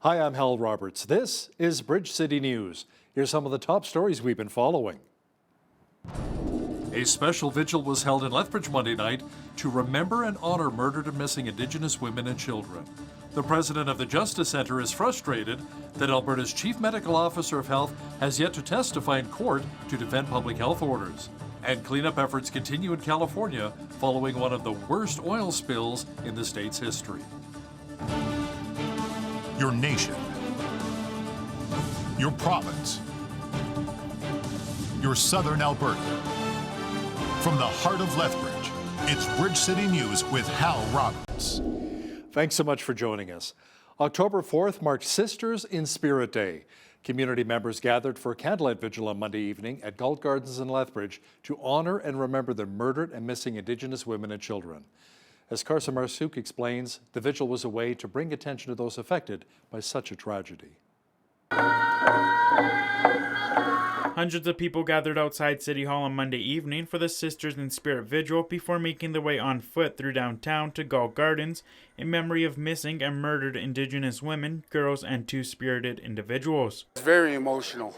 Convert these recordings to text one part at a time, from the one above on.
Hi, I'm Hal Roberts. This is Bridge City News. Here's some of the top stories we've been following. A special vigil was held in Lethbridge Monday night to remember and honor murdered and missing Indigenous women and children. The president of the Justice Centre is frustrated that Alberta's Chief Medical Officer of Health has yet to testify in court to defend public health orders. And cleanup efforts continue in California following one of the worst oil spills in the state's history. Your nation, your province, your southern Alberta. From the heart of Lethbridge, it's Bridge City News with Hal Roberts. Thanks so much for joining us. October 4th marked Sisters in Spirit Day. Community members gathered for a candlelight vigil on Monday evening at Galt Gardens in Lethbridge to honor and remember the murdered and missing Indigenous women and children. As Carson Marsouk explains, the vigil was a way to bring attention to those affected by such a tragedy. Hundreds of people gathered outside City Hall on Monday evening for the Sisters in Spirit Vigil before making their way on foot through downtown to Galt Gardens in memory of missing and murdered Indigenous women, girls, and two-spirited individuals. It's very emotional.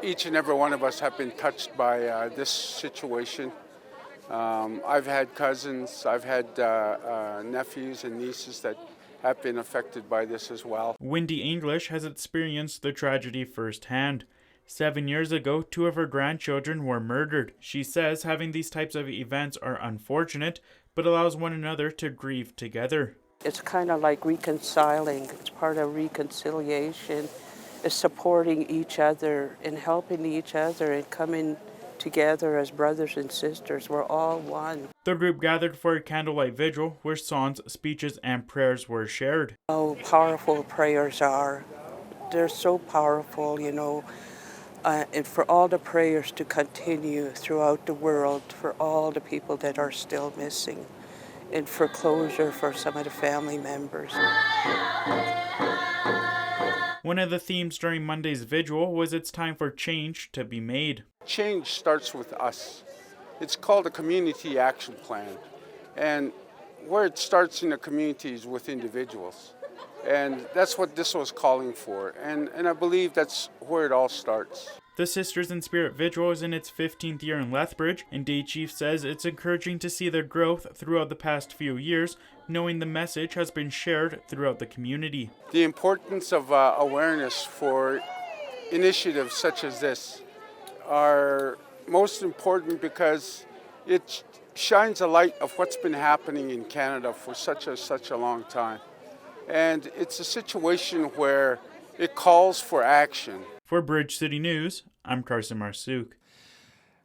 Each and every one of us have been touched by this situation. I've had cousins, I've had nephews and nieces that have been affected by this as well. Wendy English has experienced the tragedy firsthand. 7 years ago, 2 of her grandchildren were murdered. She says having these types of events are unfortunate, but allows one another to grieve together. It's kind of like reconciling. It's part of reconciliation. It's supporting each other and helping each other and coming together as brothers and sisters. We're all one. The group gathered for a candlelight vigil where songs, speeches, and prayers were shared. How powerful prayers are. They're so powerful, you know. And for all the prayers to continue throughout the world, for all the people that are still missing, and for closure for some of the family members. One of the themes during Monday's vigil was it's time for change to be made. Change starts with us. It's called a community action plan. And where it starts in the community is with individuals. And that's what this was calling for. And I believe that's where it all starts. The Sisters in Spirit Vigil is in its 15th year in Lethbridge, and Day Chief says it's encouraging to see their growth throughout the past few years, knowing the message has been shared throughout the community. The importance of awareness for initiatives such as this are most important because it shines a light of what's been happening in Canada for such a long time. And it's a situation where it calls for action. For Bridge City News, I'm Carson Marsouk.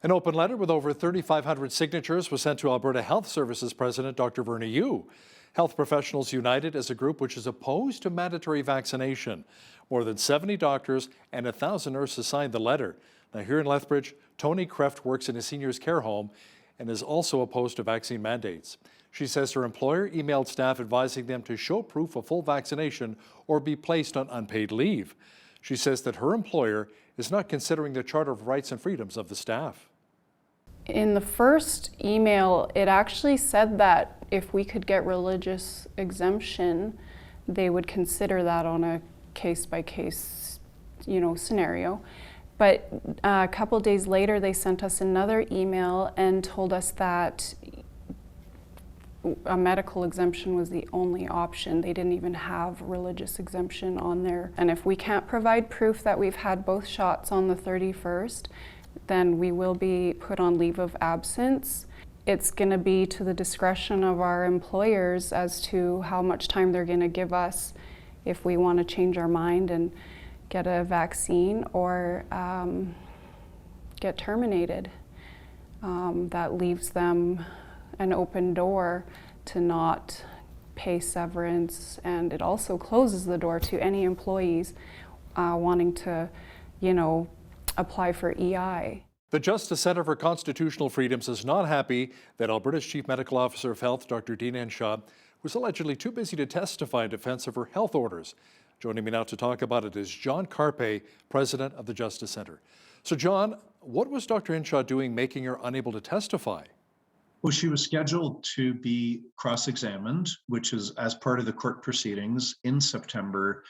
An open letter with over 3,500 signatures was sent to Alberta Health Services President Dr. Verna Yu. Health Professionals United is a group which is opposed to mandatory vaccination. More than 70 doctors and 1,000 nurses signed the letter. Now here in Lethbridge, Tony Kreft works in a seniors care home and is also opposed to vaccine mandates. She says her employer emailed staff advising them to show proof of full vaccination or be placed on unpaid leave. She says that her employer is not considering the Charter of Rights and Freedoms of the staff. In the first email, it actually said that if we could get religious exemption, they would consider that on a case-by-case, scenario. But a couple days later, they sent us another email and told us that a medical exemption was the only option. They didn't even have religious exemption on there. And if we can't provide proof that we've had both shots on the 31st, then we will be put on leave of absence. It's going to be to the discretion of our employers as to how much time they're going to give us if we want to change our mind and get a vaccine or get terminated. That leaves them an open door to not pay severance, and it also closes the door to any employees wanting to, apply for EI. The Justice Centre for Constitutional Freedoms is not happy that Alberta's Chief Medical Officer of Health, Dr. Dean Henshaw, was allegedly too busy to testify in defense of her health orders. Joining me now to talk about it is John Carpe, president of the Justice Centre. So John, what was Dr. Henshaw doing making her unable to testify? Well, she was scheduled to be cross-examined, which is as part of the court proceedings in September.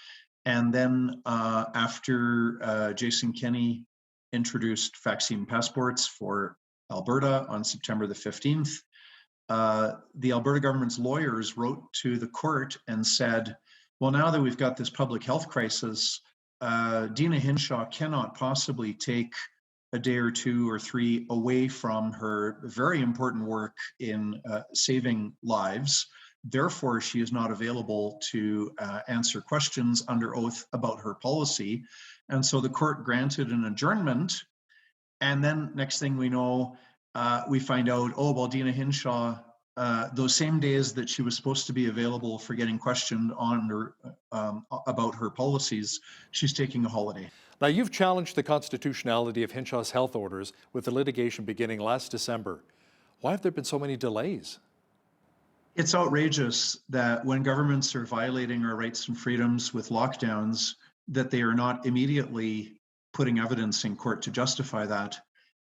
And then after Jason Kenney introduced vaccine passports for Alberta on September the 15th, the Alberta government's lawyers wrote to the court and said, well, now that we've got this public health crisis, Dina Hinshaw cannot possibly take a day or two or three away from her very important work in saving lives. Therefore, she is not available to answer questions under oath about her policy. And so the court granted an adjournment. And then next thing we know, we find out, oh, well, Dina Hinshaw, those same days that she was supposed to be available for getting questioned on her, about her policies, she's taking a holiday. Now, you've challenged the constitutionality of Hinshaw's health orders with the litigation beginning last December. Why have there been so many delays? It's outrageous that when governments are violating our rights and freedoms with lockdowns, that they are not immediately putting evidence in court to justify that.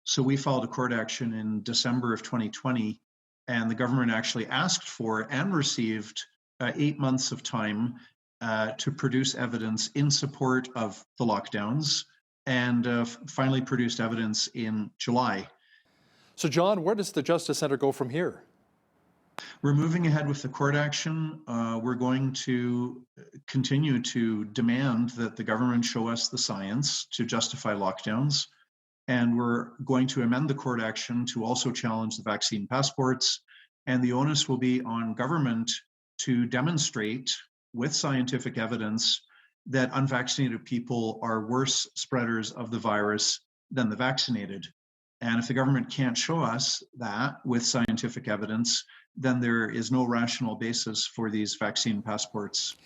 So we filed a court action in December of 2020, and the government actually asked for and received 8 months of time to produce evidence in support of the lockdowns, and finally produced evidence in July. So, John, where does the Justice Centre go from here? We're moving ahead with the court action. We're going to continue to demand that the government show us the science to justify lockdowns. And we're going to amend the court action to also challenge the vaccine passports. And the onus will be on government to demonstrate with scientific evidence that unvaccinated people are worse spreaders of the virus than the vaccinated. And if the government can't show us that with scientific evidence, then there is no rational basis for these vaccine passports.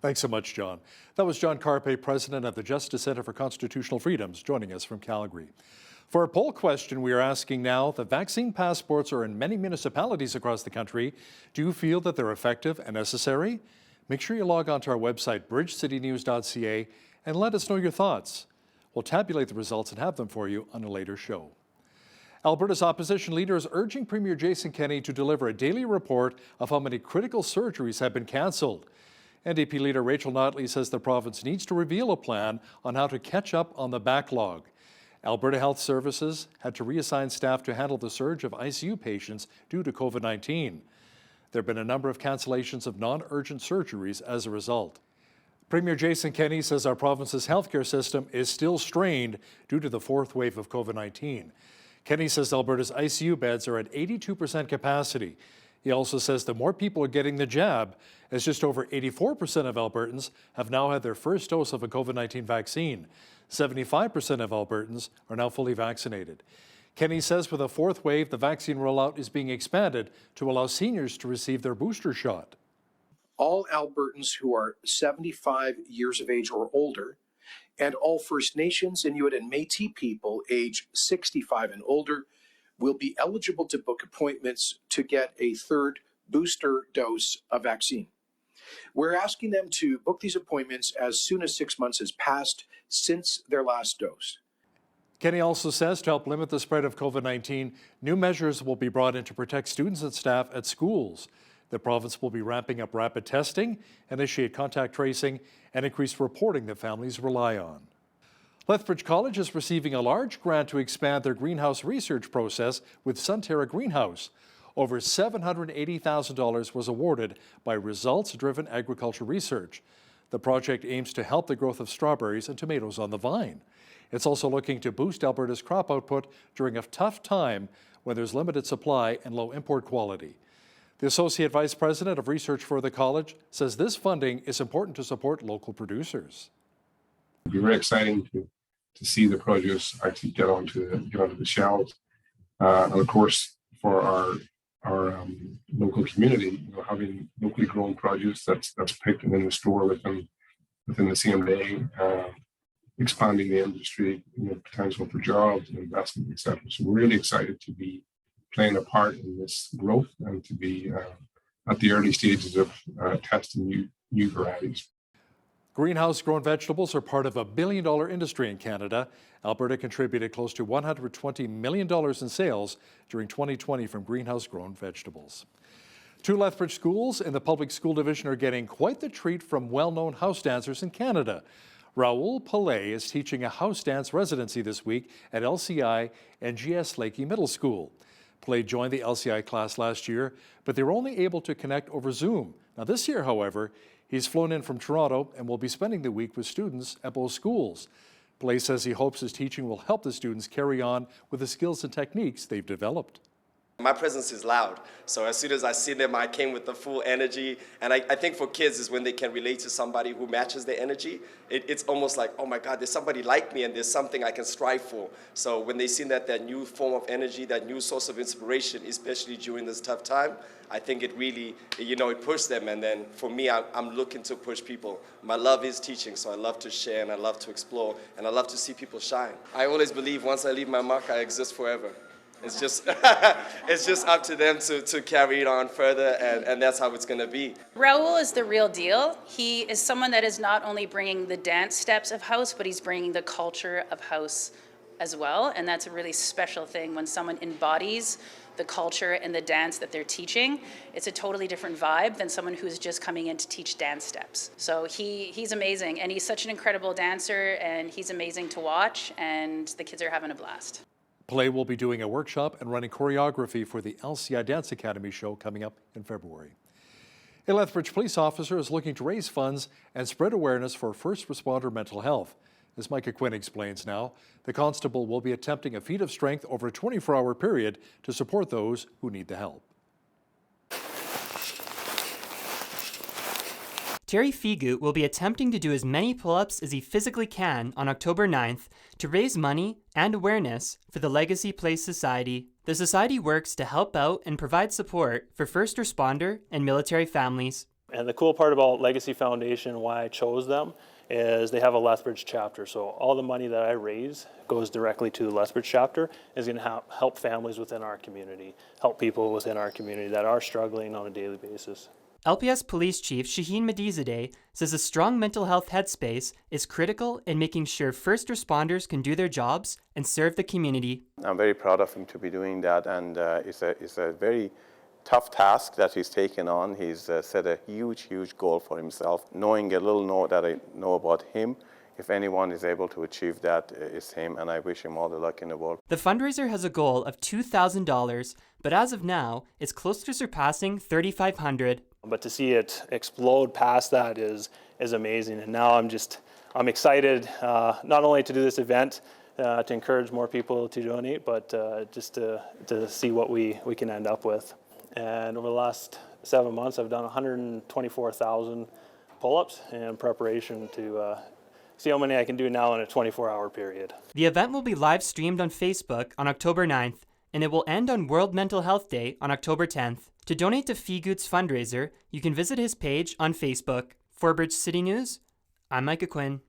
Thanks so much, John. That was John Carpe, president of the Justice Centre for Constitutional Freedoms, joining us from Calgary. For a poll question we are asking now, the vaccine passports are in many municipalities across the country. Do you feel that they're effective and necessary? Make sure you log on to our website, bridgecitynews.ca, and let us know your thoughts. We'll tabulate the results and have them for you on a later show. Alberta's opposition leader is urging Premier Jason Kenney to deliver a daily report of how many critical surgeries have been cancelled. NDP leader Rachel Notley says the province needs to reveal a plan on how to catch up on the backlog. Alberta Health Services had to reassign staff to handle the surge of ICU patients due to COVID-19. There have been a number of cancellations of non-urgent surgeries as a result. Premier Jason Kenney says our province's healthcare system is still strained due to the fourth wave of COVID-19. Kenney says Alberta's ICU beds are at 82% capacity. He also says that more people are getting the jab, as just over 84% of Albertans have now had their first dose of a COVID-19 vaccine. 75% of Albertans are now fully vaccinated. Kenney says with a fourth wave, the vaccine rollout is being expanded to allow seniors to receive their booster shot. All Albertans who are 75 years of age or older, and all First Nations, Inuit, and Métis people age 65 and older will be eligible to book appointments to get a third booster dose of vaccine. We're asking them to book these appointments as soon as 6 months has passed since their last dose. Kenney also says to help limit the spread of COVID-19, new measures will be brought in to protect students and staff at schools. The province will be ramping up rapid testing, initiate contact tracing, and increase reporting that families rely on. Lethbridge College is receiving a large grant to expand their greenhouse research process with Sunterra Greenhouse. Over $780,000 was awarded by results-driven agriculture research. The project aims to help the growth of strawberries and tomatoes on the vine. It's also looking to boost Alberta's crop output during a tough time when there's limited supply and low import quality. The Associate Vice President of Research for the college says this funding is important to support local producers. It'd be very exciting to see the produce actually get onto the shelves, and of course for our local community, having locally grown produce that's picked and in the store within the same day, expanding the industry, potential for jobs and investment, etc. So we're really excited to be playing a part in this growth and to be at the early stages of testing new varieties. Greenhouse-grown vegetables are part of a billion-dollar industry in Canada. Alberta contributed close to $120 million in sales during 2020 from greenhouse-grown vegetables. 2 Lethbridge schools in the public school division are getting quite the treat from well-known house dancers in Canada. Raoul Palais is teaching a house dance residency this week at LCI and GS Lakey Middle School. Palais joined the LCI class last year, but they were only able to connect over Zoom. Now this year, however, he's flown in from Toronto and will be spending the week with students at both schools. Palais says he hopes his teaching will help the students carry on with the skills and techniques they've developed. My presence is loud, so as soon as I see them, I came with the full energy. And I think for kids is when they can relate to somebody who matches their energy. It's almost like, oh my God, there's somebody like me and there's something I can strive for. So when they see that new form of energy, that new source of inspiration, especially during this tough time, I think it really, it pushed them. And then for me, I'm looking to push people. My love is teaching, so I love to share and I love to explore and I love to see people shine. I always believe once I leave my mark, I exist forever. It's just, it's just up to them to carry it on further, and that's how it's going to be. Raoul is the real deal. He is someone that is not only bringing the dance steps of house, but he's bringing the culture of house as well, and that's a really special thing when someone embodies the culture and the dance that they're teaching. It's a totally different vibe than someone who's just coming in to teach dance steps. So he's amazing, and he's such an incredible dancer, and he's amazing to watch, and the kids are having a blast. Palais will be doing a workshop and running choreography for the LCI Dance Academy show coming up in February. A Lethbridge police officer is looking to raise funds and spread awareness for first responder mental health. As Micah Quinn explains now, the constable will be attempting a feat of strength over a 24-hour period to support those who need the help. Terry Figu will be attempting to do as many pull-ups as he physically can on October 9th to raise money and awareness for the Legacy Place Society. The society works to help out and provide support for first responder and military families. And the cool part about Legacy Foundation, why I chose them, is they have a Lethbridge chapter. So all the money that I raise goes directly to the Lethbridge chapter, is going to help families within our community, help people within our community that are struggling on a daily basis. LPS Police Chief Shaheen Medizadeh says a strong mental health headspace is critical in making sure first responders can do their jobs and serve the community. I'm very proud of him to be doing that, and it's a very tough task that he's taken on. He's set a huge goal for himself. Knowing a little know that I know about him, if anyone is able to achieve that, it's him, and I wish him all the luck in the world. The fundraiser has a goal of $2,000, but as of now, it's close to surpassing $3,500. But to see it explode past that is amazing, and now I'm excited not only to do this event to encourage more people to donate, but just to see what we can end up with. And over the last 7 months, I've done 124,000 pull-ups in preparation to see how many I can do now in a 24-hour period. The event will be live streamed on Facebook on October 9th, and it will end on World Mental Health Day on October 10th. To donate to Figut's fundraiser, you can visit his page on Facebook. For Bridge City News, I'm Micah Quinn.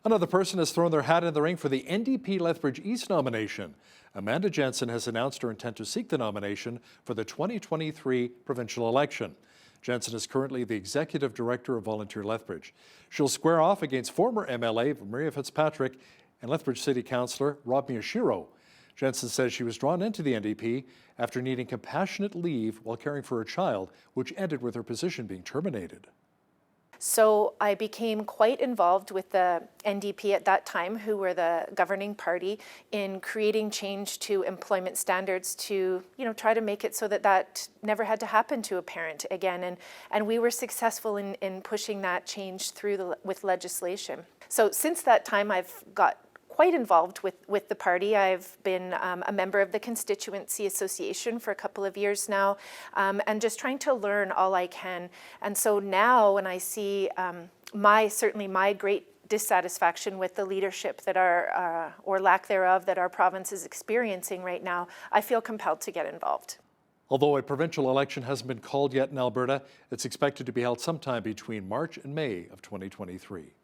Another person has thrown their hat in the ring for the NDP Lethbridge East nomination. Amanda Jensen has announced her intent to seek the nomination for the 2023 provincial election. Jensen is currently the Executive Director of Volunteer Lethbridge. She'll square off against former MLA Maria Fitzpatrick and Lethbridge City Councillor Rob Miyashiro. Jensen says she was drawn into the NDP after needing compassionate leave while caring for her child, which ended with her position being terminated. So I became quite involved with the NDP at that time, who were the governing party, in creating change to employment standards to, try to make it so that that never had to happen to a parent again. And we were successful in pushing that change through with legislation. So since that time, I've got quite involved with the party. I've been a member of the Constituency Association for a couple of years now, and just trying to learn all I can. And so now when I see certainly my great dissatisfaction with the leadership that or lack thereof, that our province is experiencing right now, I feel compelled to get involved. Although a provincial election hasn't been called yet in Alberta, it's expected to be held sometime between March and May of 2023.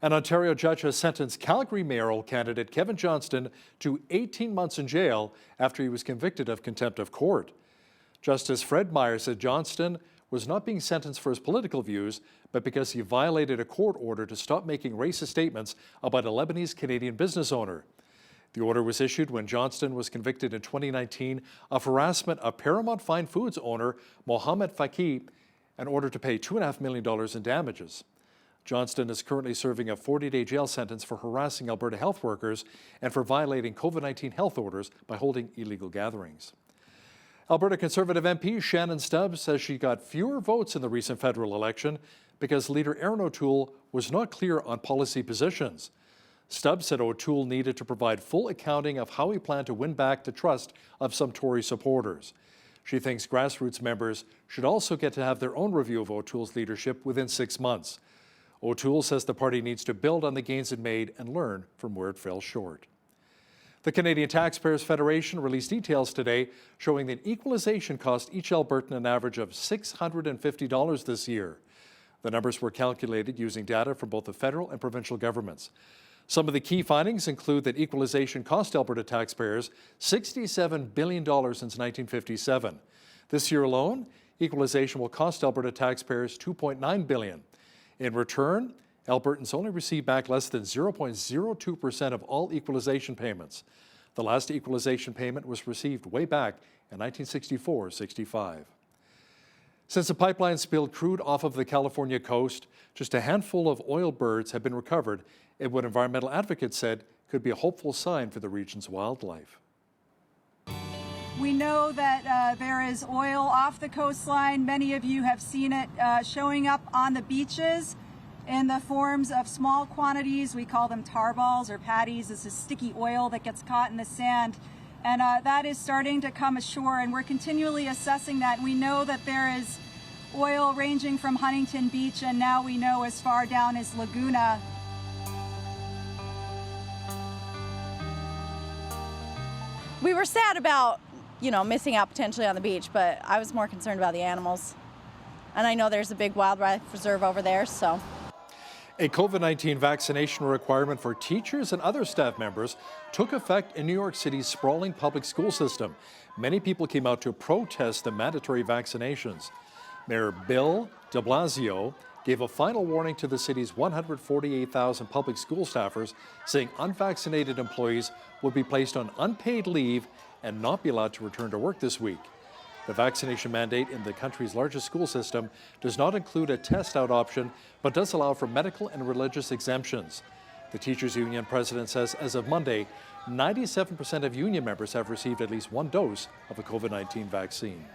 An Ontario judge has sentenced Calgary mayoral candidate Kevin Johnston to 18 months in jail after he was convicted of contempt of court. Justice Fred Meyer said Johnston was not being sentenced for his political views, but because he violated a court order to stop making racist statements about a Lebanese-Canadian business owner. The order was issued when Johnston was convicted in 2019 of harassment of Paramount Fine Foods owner Mohamed Faki and ordered to pay $2.5 million in damages. Johnston is currently serving a 40-day jail sentence for harassing Alberta health workers and for violating COVID-19 health orders by holding illegal gatherings. Alberta Conservative MP Shannon Stubbs says she got fewer votes in the recent federal election because leader Erin O'Toole was not clear on policy positions. Stubbs said O'Toole needed to provide full accounting of how he planned to win back the trust of some Tory supporters. She thinks grassroots members should also get to have their own review of O'Toole's leadership within 6 months. O'Toole says the party needs to build on the gains it made and learn from where it fell short. The Canadian Taxpayers Federation released details today showing that equalization cost each Albertan an average of $650 this year. The numbers were calculated using data from both the federal and provincial governments. Some of the key findings include that equalization cost Alberta taxpayers $67 billion since 1957. This year alone, equalization will cost Alberta taxpayers $2.9 billion. In return, Albertans only receive back less than 0.02% of all equalization payments. The last equalization payment was received way back in 1964-65. Since the pipeline spilled crude off of the California coast, just a handful of oil birds have been recovered in what environmental advocates said could be a hopeful sign for the region's wildlife. We know that there is oil off the coastline. Many of you have seen it showing up on the beaches in the forms of small quantities. We call them tar balls or patties. This is sticky oil that gets caught in the sand. And that is starting to come ashore, and we're continually assessing that. We know that there is oil ranging from Huntington Beach, and now we know as far down as Laguna. We were sad about, missing out potentially on the beach, but I was more concerned about the animals. And I know there's a big wildlife reserve over there, so. A COVID-19 vaccination requirement for teachers and other staff members took effect in New York City's sprawling public school system. Many people came out to protest the mandatory vaccinations. Mayor Bill de Blasio gave a final warning to the city's 148,000 public school staffers, saying unvaccinated employees would be placed on unpaid leave and not be allowed to return to work this week. The vaccination mandate in the country's largest school system does not include a test-out option, but does allow for medical and religious exemptions. The Teachers Union president says as of Monday, 97% of union members have received at least one dose of a COVID-19 vaccine.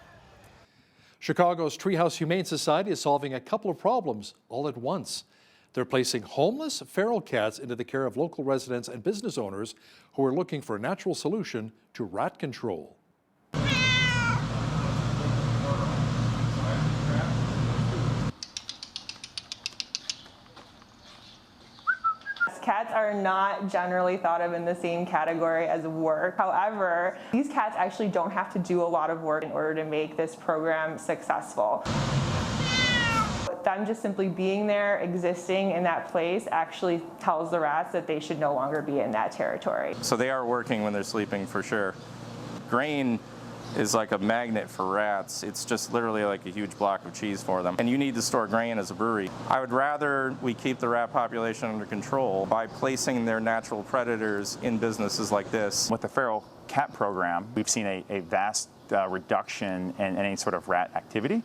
Chicago's Treehouse Humane Society is solving a couple of problems all at once. They're placing homeless feral cats into the care of local residents and business owners who are looking for a natural solution to rat control. Cats are not generally thought of in the same category as work. However, these cats actually don't have to do a lot of work in order to make this program successful. Them just simply being there, existing in that place, actually tells the rats that they should no longer be in that territory. So they are working when they're sleeping for sure. Grain is like a magnet for rats. It's just literally like a huge block of cheese for them. And you need to store grain as a brewery. I would rather we keep the rat population under control by placing their natural predators in businesses like this. With the feral cat program, we've seen a vast reduction in any sort of rat activity.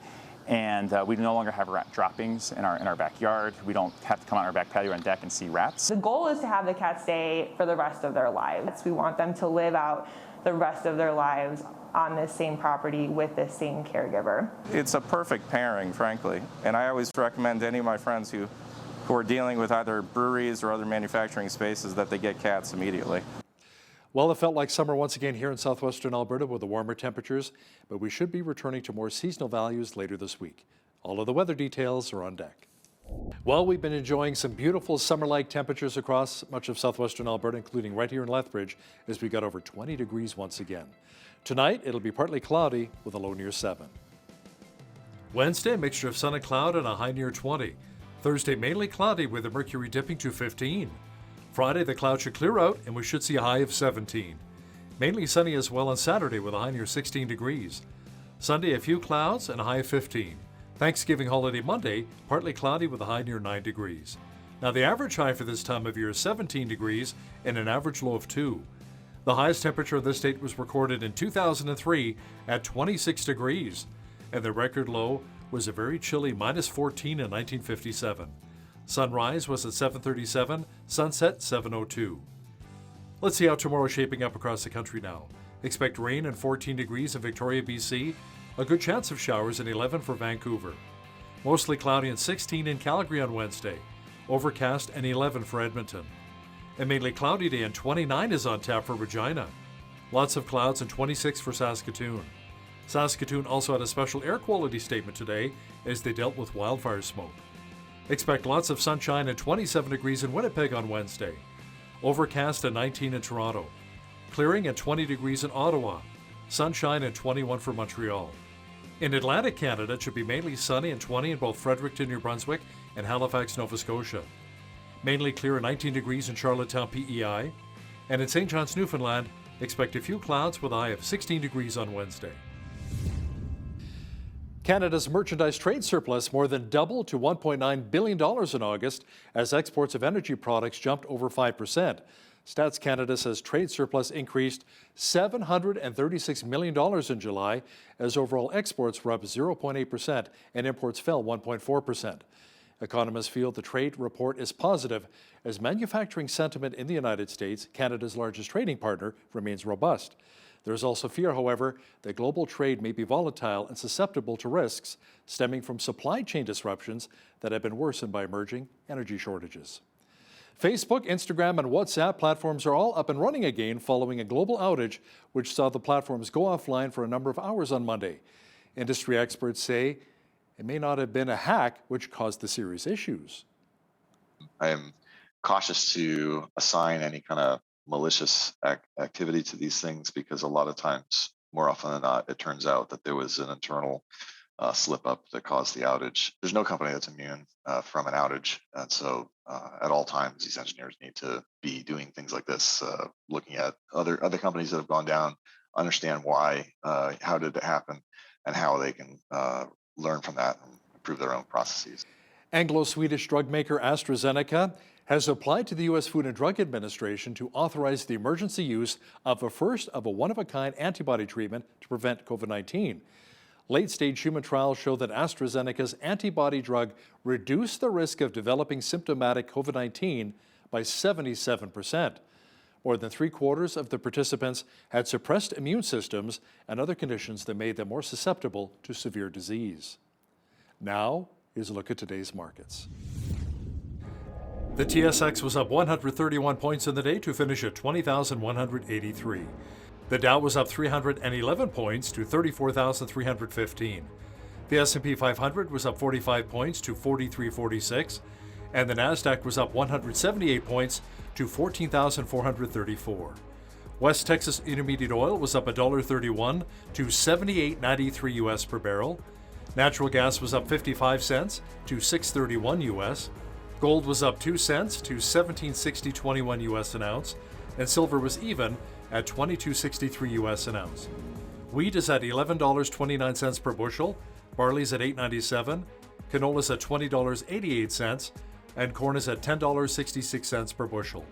And we no longer have rat droppings in our backyard. We don't have to come on our back patio and deck and see rats. The goal is to have the cats stay for the rest of their lives. We want them to live out the rest of their lives on this same property with this same caregiver. It's a perfect pairing, frankly. And I always recommend to any of my friends who are dealing with either breweries or other manufacturing spaces that they get cats immediately. Well, it felt like summer once again here in southwestern Alberta with the warmer temperatures, but we should be returning to more seasonal values later this week. All of the weather details are on deck. Well, we've been enjoying some beautiful summer-like temperatures across much of southwestern Alberta, including right here in Lethbridge, as we got over 20 degrees once again. Tonight, it'll be partly cloudy with a low near 7. Wednesday, a mixture of sun and cloud and a high near 20. Thursday, mainly cloudy with the mercury dipping to 15. Friday, the clouds should clear out and we should see a high of 17. Mainly sunny as well on Saturday with a high near 16 degrees. Sunday, a few clouds and a high of 15. Thanksgiving holiday Monday, partly cloudy with a high near 9 degrees. Now the average high for this time of year is 17 degrees and an average low of 2. The highest temperature of this state was recorded in 2003 at 26 degrees, and the record low was a very chilly minus 14 in 1957. Sunrise was at 7:37, sunset 7:02. Let's see how tomorrow is shaping up across the country now. Expect rain and 14 degrees in Victoria, BC. A good chance of showers and 11 for Vancouver. Mostly cloudy and 16 in Calgary on Wednesday. Overcast and 11 for Edmonton. A mainly cloudy day and 29 is on tap for Regina. Lots of clouds and 26 for Saskatoon. Saskatoon also had a special air quality statement today as they dealt with wildfire smoke. Expect lots of sunshine and 27 degrees in Winnipeg on Wednesday. Overcast and 19 in Toronto. Clearing and 20 degrees in Ottawa. Sunshine and 21 for Montreal. In Atlantic Canada, it should be mainly sunny and 20 in both Fredericton, New Brunswick and Halifax, Nova Scotia. Mainly clear and 19 degrees in Charlottetown, PEI. And in St. John's, Newfoundland, expect a few clouds with a high of 16 degrees on Wednesday. Canada's merchandise trade surplus more than doubled to $1.9 billion in August as exports of energy products jumped over 5%. Stats Canada says trade surplus increased $736 million in July as overall exports were up 0.8% and imports fell 1.4%. Economists feel the trade report is positive as manufacturing sentiment in the United States, Canada's largest trading partner, remains robust. There is also fear, however, that global trade may be volatile and susceptible to risks stemming from supply chain disruptions that have been worsened by emerging energy shortages. Facebook, Instagram, and WhatsApp platforms are all up and running again following a global outage which saw the platforms go offline for a number of hours on Monday. Industry experts say it may not have been a hack which caused the serious issues. I am cautious to assign any kind of malicious activity to these things because a lot of times, more often than not, it turns out that there was an internal slip up that caused the outage. There's no company that's immune from an outage. And so at all times, these engineers need to be doing things like this, looking at other companies that have gone down, understand why, how did it happen, and how they can learn from that and improve their own processes. Anglo-Swedish drug maker AstraZeneca has applied to the U.S. Food and Drug Administration to authorize the emergency use of a first of a one-of-a-kind antibody treatment to prevent COVID-19. Late-stage human trials show that AstraZeneca's antibody drug reduced the risk of developing symptomatic COVID-19 by 77%. More than 3/4 of the participants had suppressed immune systems and other conditions that made them more susceptible to severe disease. Now, here's a look at today's markets. The TSX was up 131 points in the day to finish at 20,183. The Dow was up 311 points to 34,315. The S&P 500 was up 45 points to 4346, and the Nasdaq was up 178 points to 14,434. West Texas Intermediate Oil was up $1.31 to $78.93 US per barrel. Natural gas was up 55 cents to $6.31 US. Gold was up 2 cents to $17.6021 US an ounce, and silver was even at $22.63 US an ounce. Wheat is at $11.29 per bushel, barley's at $8.97, canola's at $20.88, and corn is at $10.66 per bushel.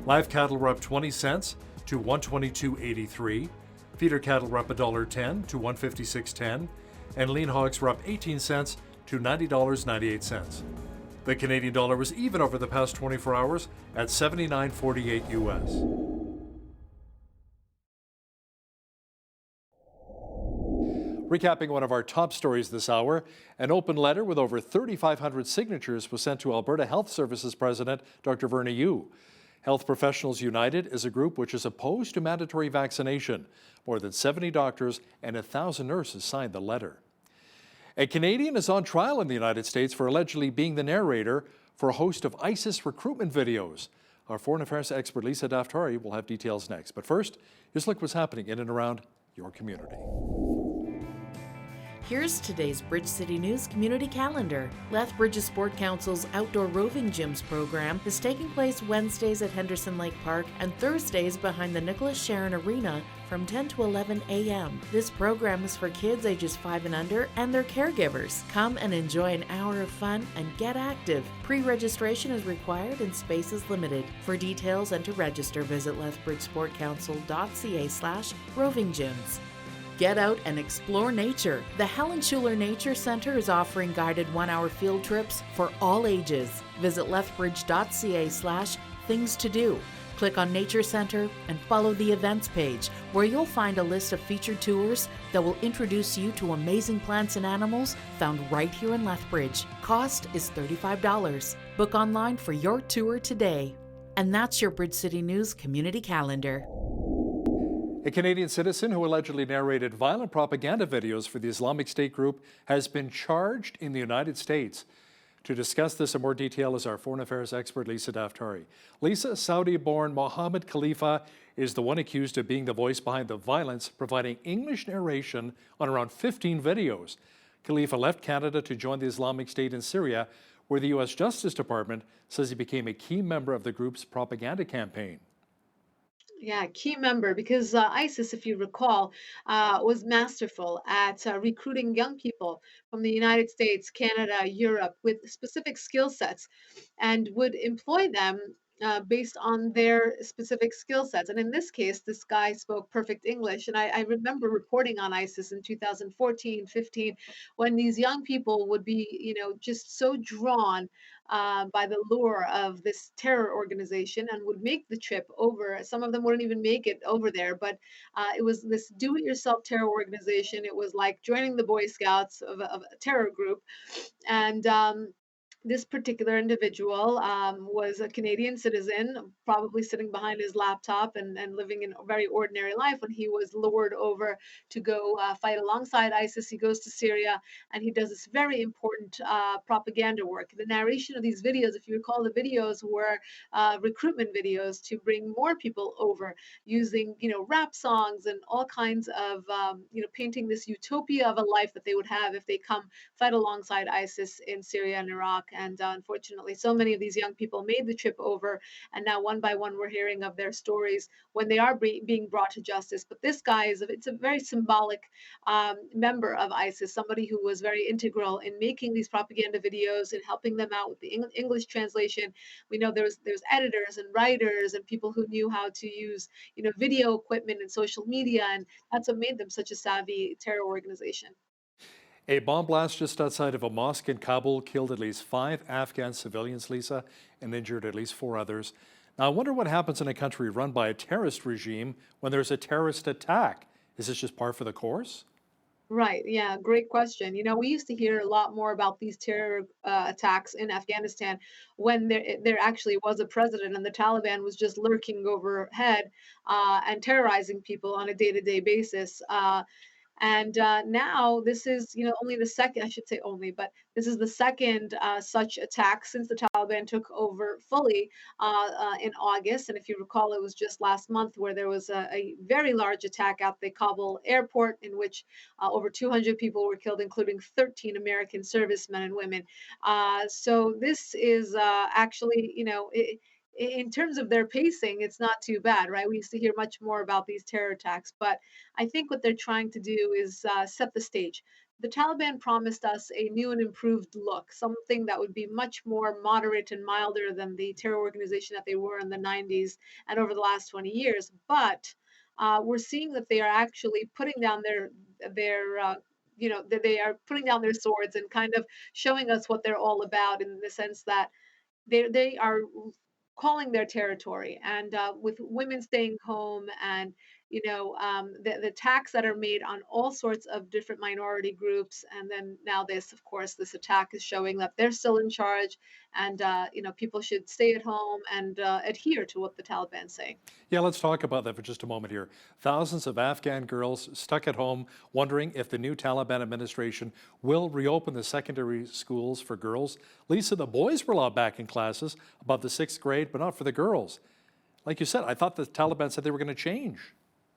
Live cattle were up 20 cents to $122.83, feeder cattle were up $1.10 to $156.10, and lean hogs were up 18 cents to $90.98. The Canadian dollar was even over the past 24 hours at 79.48 US. Recapping one of our top stories this hour, an open letter with over 3,500 signatures was sent to Alberta Health Services President Dr. Verna Yu. Health Professionals United is a group which is opposed to mandatory vaccination. More than 70 doctors and 1,000 nurses signed the letter. A Canadian is on trial in the United States for allegedly being the narrator for a host of ISIS recruitment videos. Our foreign affairs expert Lisa Daftari will have details next. But first, here's a look at what's happening in and around your community. Here's today's Bridge City News Community Calendar. Lethbridge Sport Council's Outdoor Roving Gyms program is taking place Wednesdays at Henderson Lake Park and Thursdays behind the Nicholas Sharon Arena from 10 to 11 a.m. This program is for kids ages 5 and under and their caregivers. Come and enjoy an hour of fun and get active. Pre-registration is required and space is limited. For details and to register, visit lethbridgesportcouncil.ca/rovinggyms. Get out and explore nature. The Helen Shuler Nature Center is offering guided 1-hour field trips for all ages. Visit lethbridge.ca/things to do. Click on Nature Center and follow the events page, where you'll find a list of featured tours that will introduce you to amazing plants and animals found right here in Lethbridge. Cost is $35. Book online for your tour today. And that's your Bridge City News Community Calendar. A Canadian citizen who allegedly narrated violent propaganda videos for the Islamic State group has been charged in the United States. To discuss this in more detail is our foreign affairs expert, Lisa Daftari. Lisa, Saudi-born Mohammed Khalifa is the one accused of being the voice behind the violence, providing English narration on around 15 videos. Khalifa left Canada to join the Islamic State in Syria, where the U.S. Justice Department says he became a key member of the group's propaganda campaign. Yeah, key member, because ISIS, if you recall, was masterful at recruiting young people from the United States, Canada, Europe with specific skill sets and would employ them based on their specific skill sets. And in this case, this guy spoke perfect English. And I remember reporting on ISIS in 2014, 15, when these young people would be, just so drawn by the lure of this terror organization and would make the trip over. Some of them wouldn't even make it over there, but it was this do-it-yourself terror organization. It was like joining the Boy Scouts of a terror group. And this particular individual was a Canadian citizen, probably sitting behind his laptop and living in a very ordinary life when he was lured over to go fight alongside ISIS. He goes to Syria and he does this very important propaganda work. The narration of these videos, if you recall, the videos were recruitment videos to bring more people over using, rap songs and all kinds of, painting this utopia of a life that they would have if they come fight alongside ISIS in Syria and Iraq. And unfortunately, so many of these young people made the trip over, and now one by one we're hearing of their stories when they are being brought to justice. But this guy it's a very symbolic member of ISIS, somebody who was very integral in making these propaganda videos and helping them out with the English translation. We know there's editors and writers and people who knew how to use video equipment and social media, and that's what made them such a savvy terror organization. A bomb blast just outside of a mosque in Kabul killed at least 5 Afghan civilians, Lisa, and injured at least 4 others. Now, I wonder what happens in a country run by a terrorist regime when there's a terrorist attack. Is this just par for the course? Right. Yeah. Great question. We used to hear a lot more about these terror attacks in Afghanistan when there actually was a president and the Taliban was just lurking overhead and terrorizing people on a day-to-day basis. And now this is, only the second, I should say only, but this is the second such attack since the Taliban took over fully in August. And if you recall, it was just last month where there was a very large attack at the Kabul airport in which over 200 people were killed, including 13 American servicemen and women. So this is actually, in terms of their pacing, it's not too bad, right? We used to hear much more about these terror attacks, but I think what they're trying to do is set the stage. The Taliban promised us a new and improved look, something that would be much more moderate and milder than the terror organization that they were in the 90s and over the last 20 years. But we're seeing that they are actually putting down they are putting down their swords and kind of showing us what they're all about, in the sense that they are calling their territory, and with women staying home, and the attacks that are made on all sorts of different minority groups, and then now this, of course, this attack is showing that they're still in charge, and people should stay at home and adhere to what the Taliban's saying. Yeah, let's talk about that for just a moment here. Thousands of Afghan girls stuck at home wondering if the new Taliban administration will reopen the secondary schools for girls. Lisa, the boys were allowed back in classes above the 6th grade, but not for the girls. Like you said, I thought the Taliban said they were going to change.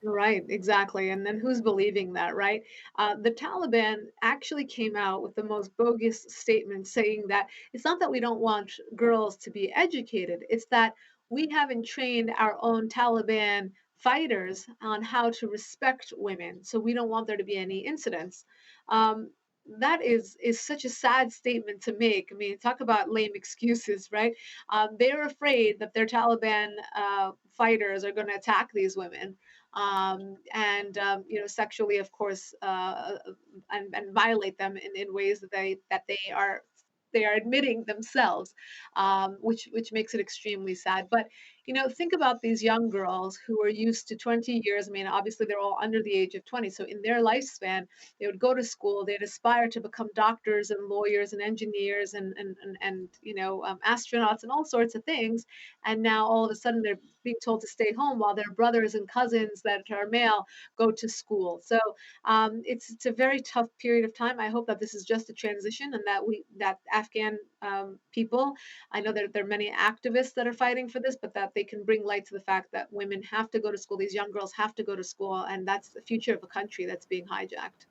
Right, exactly. And then who's believing that, right? The Taliban actually came out with the most bogus statement saying that it's not that we don't want girls to be educated, it's that we haven't trained our own Taliban fighters on how to respect women. So we don't want there to be any incidents. Um, that is such a sad statement to make. I mean, talk about lame excuses, right? They're afraid that their Taliban fighters are going to attack these women and sexually, of course, and violate them in ways that they are admitting themselves, which makes it extremely sad. But think about these young girls who are used to 20 years. I mean, obviously they're all under the age of 20, so in their lifespan, they would go to school, they'd aspire to become doctors and lawyers and engineers and astronauts and all sorts of things. And now all of a sudden they're being told to stay home while their brothers and cousins that are male go to school. So it's a very tough period of time. I hope that this is just a transition and that Afghan people, I know that there are many activists that are fighting for this, but that they can bring light to the fact that women have to go to school. These young girls have to go to school, and that's the future of a country that's being hijacked.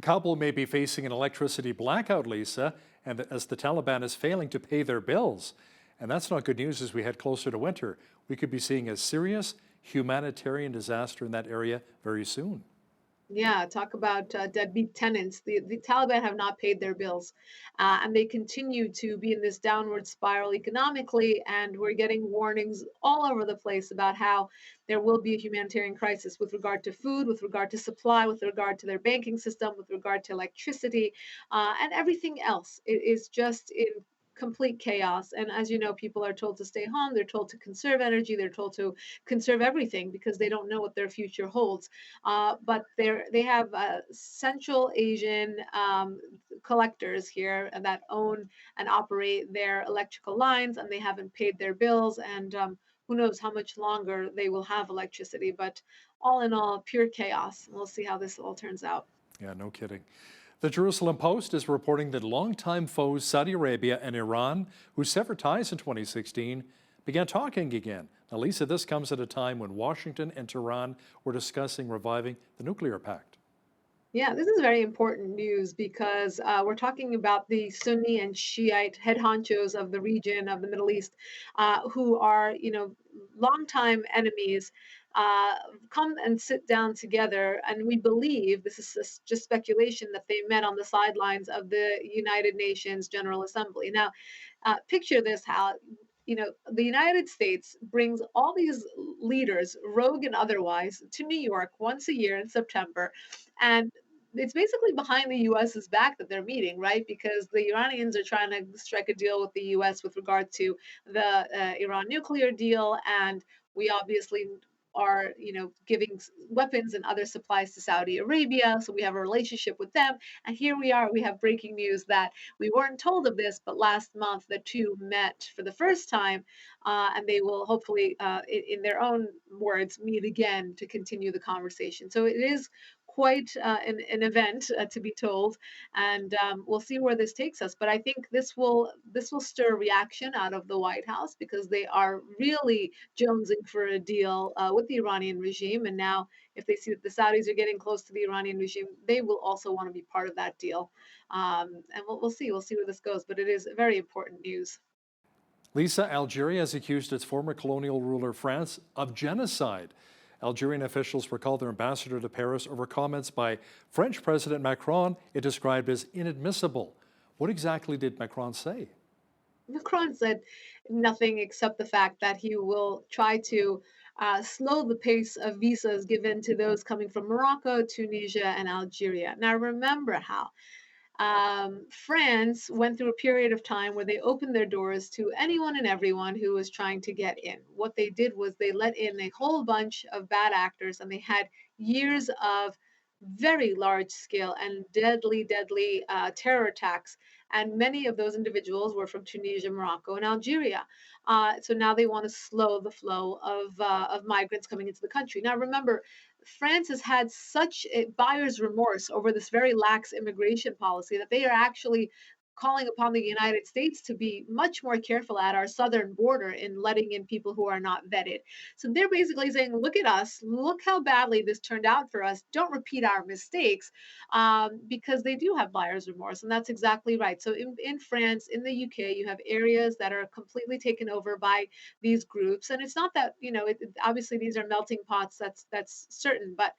Kabul may be facing an electricity blackout, Lisa, and as the Taliban is failing to pay their bills. And that's not good news as we head closer to winter. We could be seeing a serious humanitarian disaster in that area very soon. Yeah, talk about deadbeat tenants. The Taliban have not paid their bills, and they continue to be in this downward spiral economically. And we're getting warnings all over the place about how there will be a humanitarian crisis with regard to food, with regard to supply, with regard to their banking system, with regard to electricity, and everything else. It is just in complete chaos. And as you know, people are told to stay home. They're told to conserve energy. They're told to conserve everything because they don't know what their future holds. But they have Central Asian collectors here that own and operate their electrical lines, and they haven't paid their bills. And who knows how much longer they will have electricity. But all in all, pure chaos. We'll see how this all turns out. Yeah, no kidding. The Jerusalem Post is reporting that longtime foes Saudi Arabia and Iran, who severed ties in 2016, began talking again. Now, Lisa, this comes at a time when Washington and Tehran were discussing reviving the nuclear pact. Yeah, this is very important news because we're talking about the Sunni and Shiite head honchos of the region of the Middle East, who are, longtime enemies, uh, come and sit down together. And we believe, this is just speculation, that they met on the sidelines of the United Nations General Assembly. Now, picture this, Hal. The United States brings all these leaders, rogue and otherwise, to New York once a year in September. And it's basically behind the US's back that they're meeting, right? Because the Iranians are trying to strike a deal with the US with regard to the Iran nuclear deal. And we obviously are, giving weapons and other supplies to Saudi Arabia. So we have a relationship with them. And here we are, we have breaking news that we weren't told of this, but last month the two met for the first time, and they will hopefully, in their own words, meet again to continue the conversation. So it is quite an event to be told, and we'll see where this takes us. But I think this will stir a reaction out of the White House because they are really jonesing for a deal with the Iranian regime, and now if they see that the Saudis are getting close to the Iranian regime, they will also want to be part of that deal. And we'll see where this goes. But it is very important news. Lisa, Algeria has accused its former colonial ruler France of genocide. Algerian officials recalled their ambassador to Paris over comments by French President Macron it described as inadmissible. What exactly did Macron say? Macron said nothing except the fact that he will try to slow the pace of visas given to those coming from Morocco, Tunisia, and Algeria. Now, remember how France went through a period of time where they opened their doors to anyone and everyone who was trying to get in. What they did was they let in a whole bunch of bad actors, and they had years of very large scale and deadly terror attacks. And many of those individuals were from Tunisia, Morocco, and Algeria. So now they want to slow the flow of migrants coming into the country. Now, remember, France has had such a buyer's remorse over this very lax immigration policy that they are actually calling upon the United States to be much more careful at our southern border in letting in people who are not vetted. So they're basically saying, look at us, look how badly this turned out for us. Don't repeat our mistakes, because they do have buyer's remorse. And that's exactly right. So in France, in the UK, you have areas that are completely taken over by these groups. And it's not that, obviously these are melting pots, that's certain, but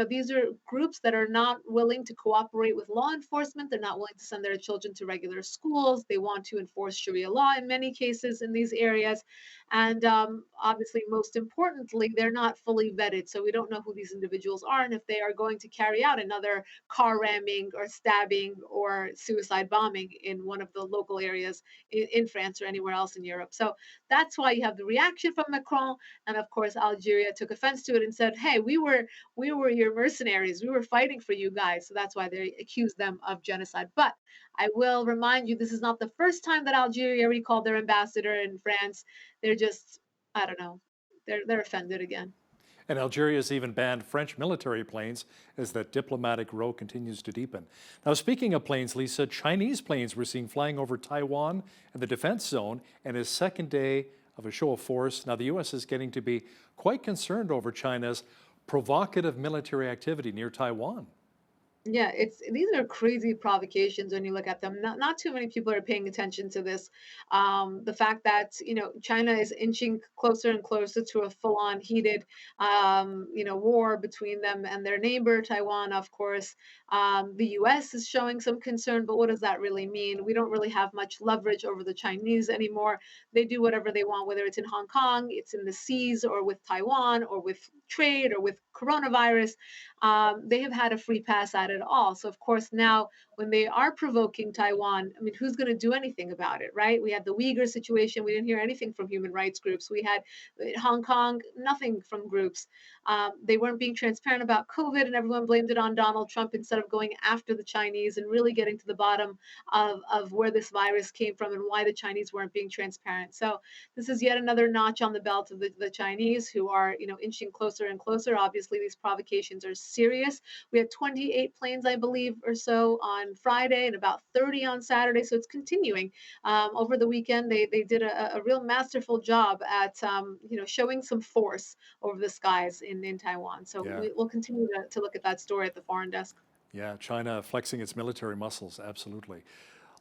these are groups that are not willing to cooperate with law enforcement. They're not willing to send their children to regular schools. They want to enforce Sharia law in many cases in these areas. And obviously, most importantly, they're not fully vetted. So we don't know who these individuals are and if they are going to carry out another car ramming or stabbing or suicide bombing in one of the local areas in France or anywhere else in Europe. So that's why you have the reaction from Macron. And of course, Algeria took offense to it and said, hey, we were your mercenaries. We were fighting for you guys. So that's why they accused them of genocide. But I will remind you, this is not the first time that Algeria recalled their ambassador in France. They're just, I don't know, they're offended again. And Algeria has even banned French military planes as that diplomatic row continues to deepen. Now, speaking of planes, Lisa, Chinese planes were seen flying over Taiwan and the defense zone, and his second day of a show of force. Now, the U.S. is getting to be quite concerned over China's provocative military activity near Taiwan. Yeah, these are crazy provocations when you look at them. Not too many people are paying attention to this. The fact that China is inching closer and closer to a full-on heated war between them and their neighbor Taiwan. Of course, the U.S. is showing some concern, but what does that really mean? We don't really have much leverage over the Chinese anymore. They do whatever they want, whether it's in Hong Kong, it's in the seas, or with Taiwan, or with trade, or with coronavirus. They have had a free pass at it all. So of course now when they are provoking Taiwan, I mean, who's going to do anything about it, right? We had the Uyghur situation. We didn't hear anything from human rights groups. We had Hong Kong, nothing from groups. They weren't being transparent about COVID, and everyone blamed it on Donald Trump instead of going after the Chinese and really getting to the bottom of where this virus came from and why the Chinese weren't being transparent. So this is yet another notch on the belt of the Chinese, who are, inching closer and closer. Obviously, these provocations are serious. We had 28 planes, I believe, or so on Friday and about 30 on Saturday. So it's continuing. Over the weekend, they did a real masterful job at, showing some force over the skies in Taiwan. So Yeah. we'll continue to look at that story at the foreign desk. Yeah, China flexing its military muscles, absolutely.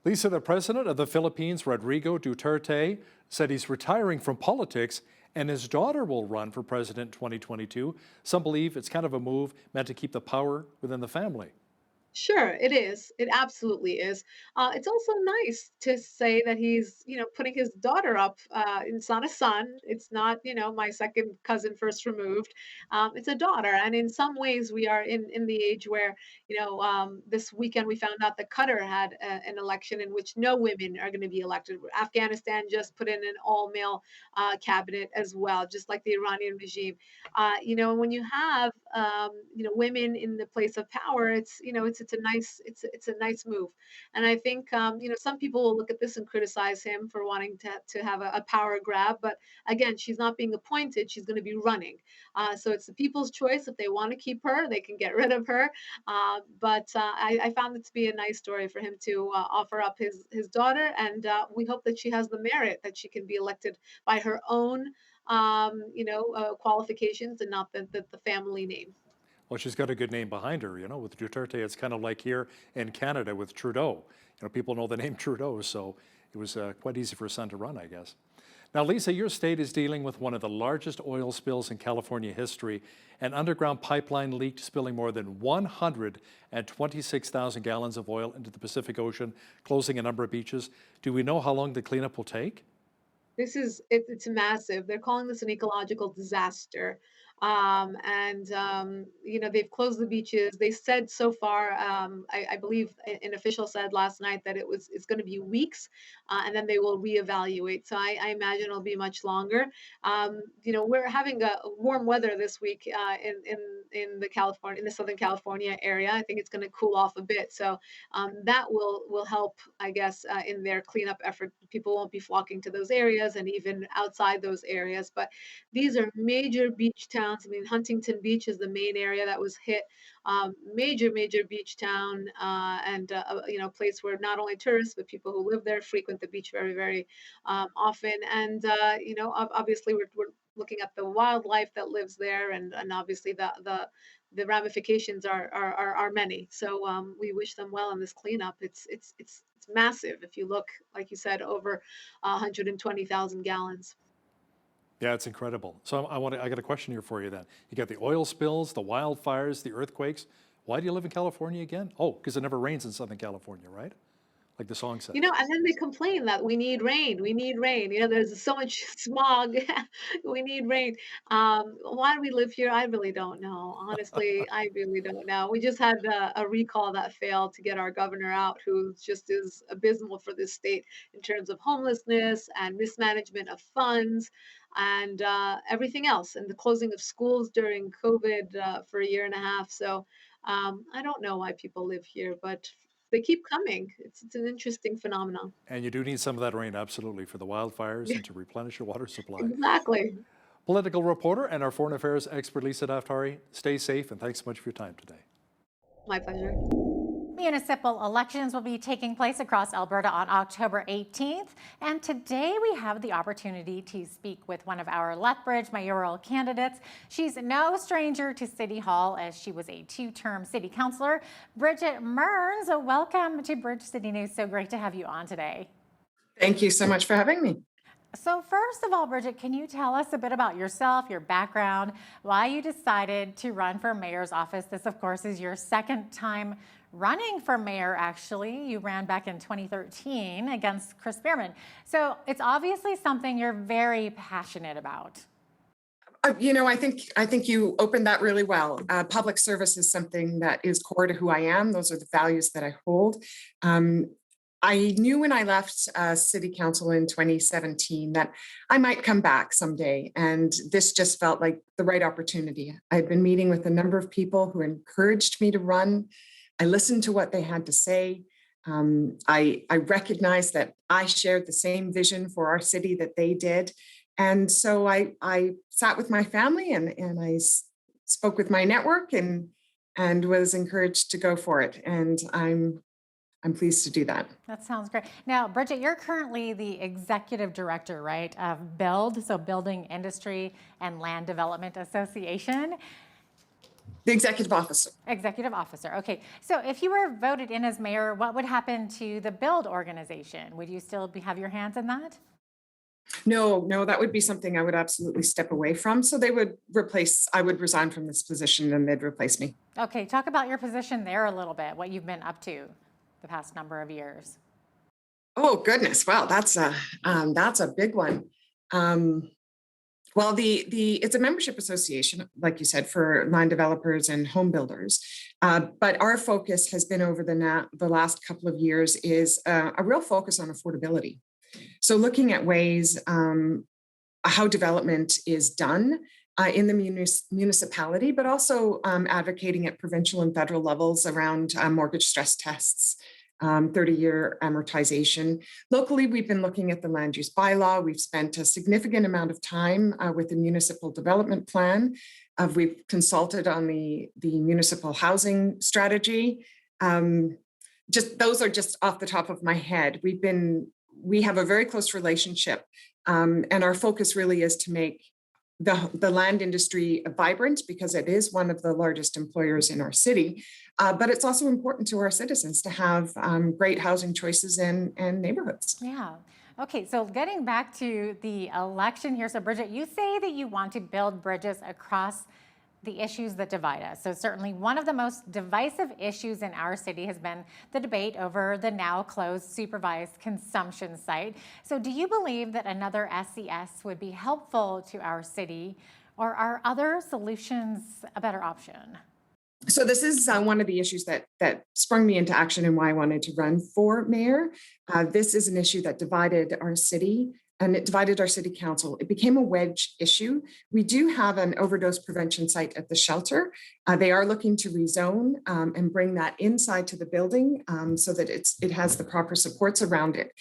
Lisa, the president of the Philippines, Rodrigo Duterte, said he's retiring from politics and his daughter will run for president in 2022. Some believe it's kind of a move meant to keep the power within the family. Sure, it is. It absolutely is. It's also nice to say that he's, putting his daughter up. It's not a son. It's not, my second cousin first removed. It's a daughter. And in some ways, we are in the age where, this weekend we found out that Qatar had an election in which no women are going to be elected. Afghanistan just put in an all-male cabinet as well, just like the Iranian regime. And when you have, women in the place of power, it's a nice move. And I think, some people will look at this and criticize him for wanting to have a power grab. But again, she's not being appointed; she's going to be running. So it's the people's choice. If they want to keep her, they can get rid of her. But I found it to be a nice story for him to offer up his daughter, and we hope that she has the merit that she can be elected by her own qualifications and not the family name. Well, she's got a good name behind her. With Duterte, it's kind of like here in Canada with Trudeau. People know the name Trudeau, so it was quite easy for her son to run, I guess. Now, Lisa, your state is dealing with one of the largest oil spills in California history. An underground pipeline leaked, spilling more than 126,000 gallons of oil into the Pacific Ocean, closing a number of beaches. Do we know how long the cleanup will take? It's massive. They're calling this an ecological disaster. They've closed the beaches. They said so far, I believe an official said last night that it's going to be weeks, and then they will reevaluate. So I imagine it'll be much longer. We're having a warm weather this week in the Southern California area. I think it's going to cool off a bit. So that will help, I guess, in their cleanup effort. People won't be flocking to those areas and even outside those areas. But these are major beach towns grounds. I mean, Huntington Beach is the main area that was hit. Major beach town, and place where not only tourists but people who live there frequent the beach very often. And obviously we're looking at the wildlife that lives there, and obviously the ramifications are many. So we wish them well in this cleanup. It's massive. If you look, like you said, over 120,000 gallons. Yeah, it's incredible. So I got a question here for you then. You got the oil spills, the wildfires, the earthquakes. Why do you live in California again? Oh, because it never rains in Southern California, right? Like the song says. And then they complain that we need rain. We need rain. There's so much smog. We need rain. Why do we live here? I really don't know. Honestly, I really don't know. We just had a recall that failed to get our governor out, who just is abysmal for this state in terms of homelessness and mismanagement of funds and everything else, and the closing of schools during COVID for a year and a half. So I don't know why people live here, but they keep coming. It's an interesting phenomenon. And you do need some of that rain, absolutely, for the wildfires and to replenish your water supply. Exactly. Political reporter and our foreign affairs expert, Lisa Daftari, stay safe and thanks so much for your time today. My pleasure. Municipal elections will be taking place across Alberta on October 18th, and today we have the opportunity to speak with one of our Lethbridge mayoral candidates. She's no stranger to City Hall, as she was a two-term city councillor. Bridget Mearns, welcome to Bridge City News. So great to have you on today. Thank you so much for having me. So first of all, Bridget, can you tell us a bit about yourself, your background, why you decided to run for mayor's office? This, of course, is your second time running for mayor, actually. You ran back in 2013 against Chris Behrman. So it's obviously something you're very passionate about. I think you opened that really well. Public service is something that is core to who I am. Those are the values that I hold. I knew when I left City Council in 2017 that I might come back someday, and this just felt like the right opportunity. I'd been meeting with a number of people who encouraged me to run. I listened to what they had to say. I recognized that I shared the same vision for our city that they did. And so I sat with my family and I spoke with my network and was encouraged to go for it. And I'm pleased to do that. That sounds great. Now, Bridget, you're currently the executive director, right, of BUILD, so Building Industry and Land Development Association. The executive officer. Executive officer. Okay. So if you were voted in as mayor, what would happen to the BUILD organization? Would you still have your hands in that? No, that would be something I would absolutely step away from. So I would resign from this position and they'd replace me. Okay. Talk about your position there a little bit, what you've been up to the past number of years. Oh, goodness. Wow. That's a big one. Well, it's a membership association, like you said, for land developers and home builders. But our focus has been over the last couple of years is a real focus on affordability. So looking at ways how development is done in the municipality, but also advocating at provincial and federal levels around mortgage stress tests, 30-year amortization. Locally, we've been looking at the land use bylaw. We've spent a significant amount of time with the municipal development plan. We've consulted on the municipal housing strategy. Those are just off the top of my head. We have a very close relationship, and our focus really is to make the land industry vibrant, because it is one of the largest employers in our city. But it's also important to our citizens to have great housing choices and neighborhoods. Yeah. Okay, so getting back to the election here. So Bridget, you say that you want to build bridges across the issues that divide us. So certainly one of the most divisive issues in our city has been the debate over the now closed supervised consumption site. So do you believe that another SCS would be helpful to our city, or are other solutions a better option? So this is one of the issues that sprung me into action and why I wanted to run for mayor. This is an issue that divided our city, and it divided our city council. It became a wedge issue. We do have an overdose prevention site at the shelter. They are looking to rezone and bring that inside to the building so that it has the proper supports around it.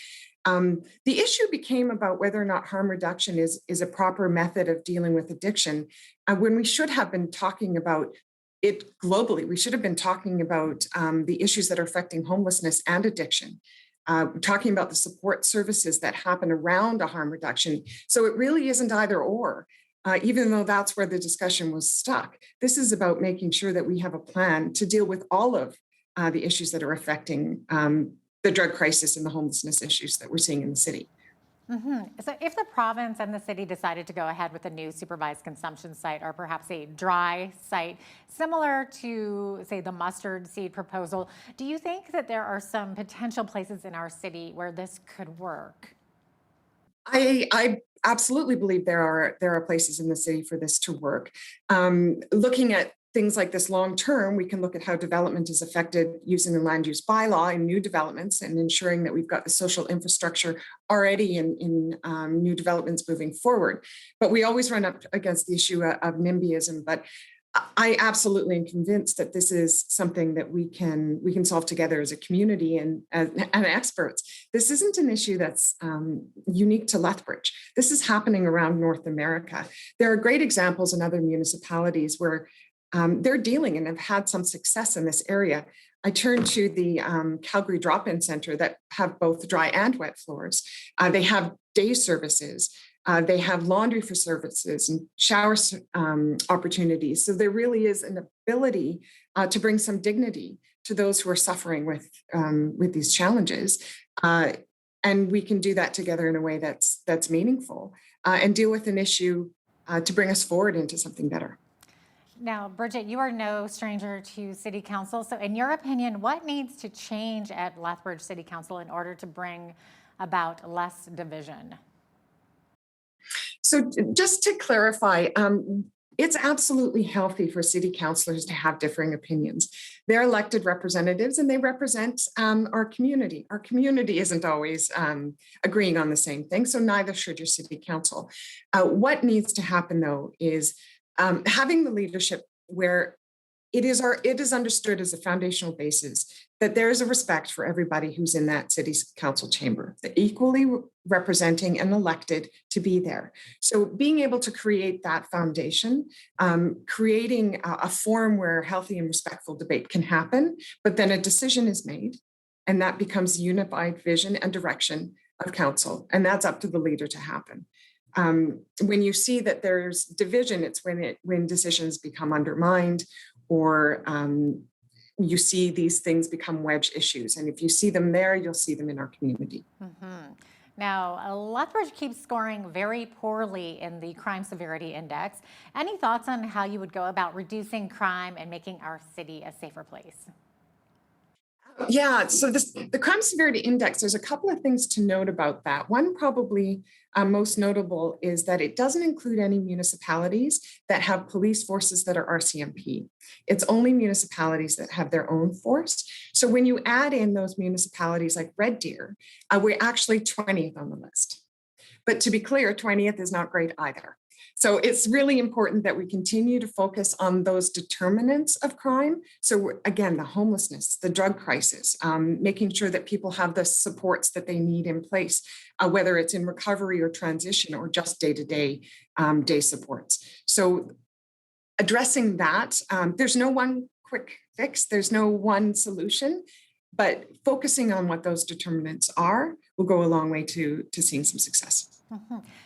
The issue became about whether or not harm reduction is a proper method of dealing with addiction, when we should have been talking about it globally. We should have been talking about the issues that are affecting homelessness and addiction, talking about the support services that happen around a harm reduction. So it really isn't either or, even though that's where the discussion was stuck. This is about making sure that we have a plan to deal with all of the issues that are affecting the drug crisis and the homelessness issues that we're seeing in the city. So if the province and the city decided to go ahead with a new supervised consumption site, or perhaps a dry site, similar to, say, the mustard seed proposal, do you think that there are some potential places in our city where this could work? I absolutely believe there are places in the city for this to work. Looking at things like this long term, we can look at how development is affected using the land use bylaw in new developments and ensuring that we've got the social infrastructure already in new developments moving forward. But we always run up against the issue of NIMBYism. But I absolutely am convinced that this is something that we can solve together as a community and experts. This isn't an issue that's unique to Lethbridge. This is happening around North America. There are great examples in other municipalities where they're dealing and have had some success in this area. I turn to the Calgary Drop-In Center that have both dry and wet floors. They have day services. They have laundry for services and shower opportunities. So there really is an ability to bring some dignity to those who are suffering with these challenges. And we can do that together in a way that's meaningful and deal with an issue to bring us forward into something better. Now, Bridget, you are no stranger to City Council. So in your opinion, what needs to change at Lethbridge City Council in order to bring about less division? So just to clarify, it's absolutely healthy for city councilors to have differing opinions. They're elected representatives and they represent our community. Our community isn't always agreeing on the same thing, so neither should your city council. What needs to happen, though, is having the leadership where it is understood as a foundational basis that there is a respect for everybody who's in that city council chamber, the equally representing and elected to be there. So being able to create that foundation, creating a forum where healthy and respectful debate can happen, but then a decision is made, and that becomes a unified vision and direction of council, and that's up to the leader to happen. When you see that there's division, it's when decisions become undermined, or you see these things become wedge issues. And if you see them there, you'll see them in our community. Now, Lethbridge keeps scoring very poorly in the Crime Severity Index. Any thoughts on how you would go about reducing crime and making our city a safer place? Yeah, so the Crime Severity Index, there's a couple of things to note about that. One, probably most notable, is that it doesn't include any municipalities that have police forces that are RCMP. It's only municipalities that have their own force. So when you add in those municipalities like Red Deer, we're actually 20th on the list. But to be clear, 20th is not great either. So it's really important that we continue to focus on those determinants of crime. So again, the homelessness, the drug crisis, making sure that people have the supports that they need in place, whether it's in recovery or transition or just day-to-day day supports. So addressing that, there's no one quick fix, there's no one solution, but focusing on what those determinants are will go a long way to seeing some success.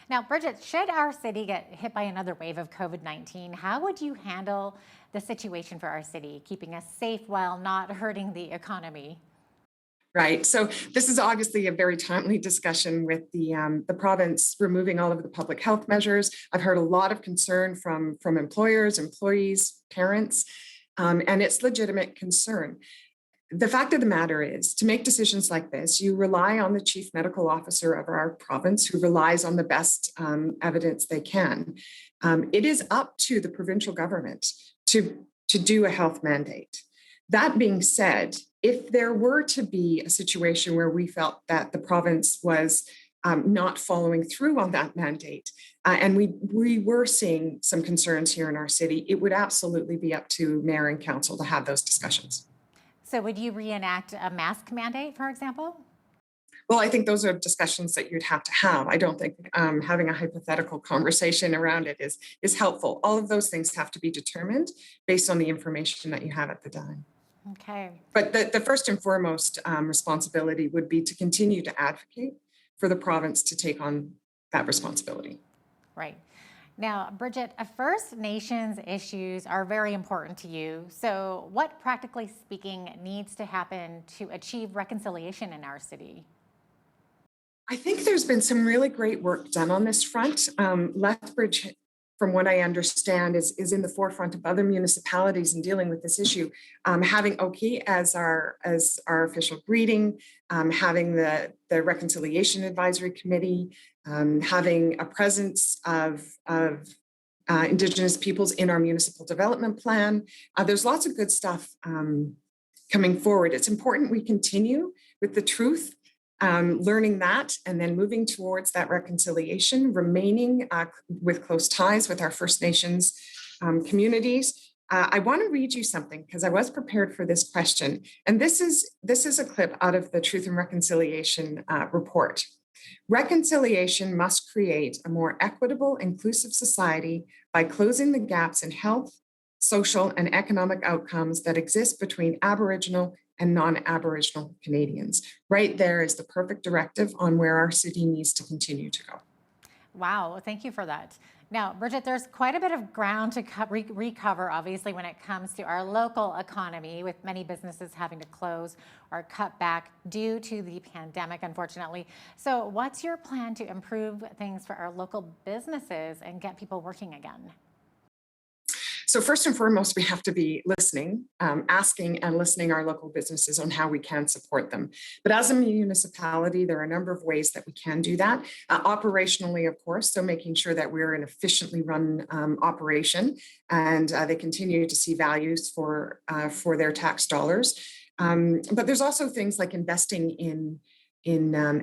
Now, Bridget, should our city get hit by another wave of COVID-19, how would you handle the situation for our city, keeping us safe while not hurting the economy? Right. So this is obviously a very timely discussion with the province removing all of the public health measures. I've heard a lot of concern from employers, employees, parents, and it's legitimate concern. The fact of the matter is, to make decisions like this, you rely on the chief medical officer of our province, who relies on the best evidence they can. It is up to the provincial government to do a health mandate. That being said, if there were to be a situation where we felt that the province was not following through on that mandate, and we were seeing some concerns here in our city, it would absolutely be up to mayor and council to have those discussions. So would you reenact a mask mandate, for example? Well, I think those are discussions that you'd have to have. I don't think having a hypothetical conversation around it is helpful. All of those things have to be determined based on the information that you have at the time. Okay. But the first and foremost responsibility would be to continue to advocate for the province to take on that responsibility. Right. Now, Bridget, First Nations issues are very important to you. So what, practically speaking, needs to happen to achieve reconciliation in our city? I think there's been some really great work done on this front. Lethbridge, from what I understand, is in the forefront of other municipalities in dealing with this issue. Having Oki as our official greeting, having the Reconciliation Advisory Committee, having a presence of Indigenous peoples in our municipal development plan. There's lots of good stuff coming forward. It's important we continue with the truth, learning that, and then moving towards that reconciliation, remaining with close ties with our First Nations communities. I want to read you something because I was prepared for this question. And this is a clip out of the Truth and Reconciliation report. Reconciliation must create a more equitable, inclusive society by closing the gaps in health, social, and economic outcomes that exist between Aboriginal and non-Aboriginal Canadians. Right there is the perfect directive on where our city needs to continue to go. Wow, thank you for that. Now, Bridget, there's quite a bit of ground to recover, obviously, when it comes to our local economy, with many businesses having to close or cut back due to the pandemic, unfortunately. So what's your plan to improve things for our local businesses and get people working again? So first and foremost, we have to be listening, asking and listening our local businesses on how we can support them. But as a municipality, there are a number of ways that we can do that. Operationally, of course, so making sure that we're an efficiently run operation and they continue to see values for their tax dollars. But there's also things like investing in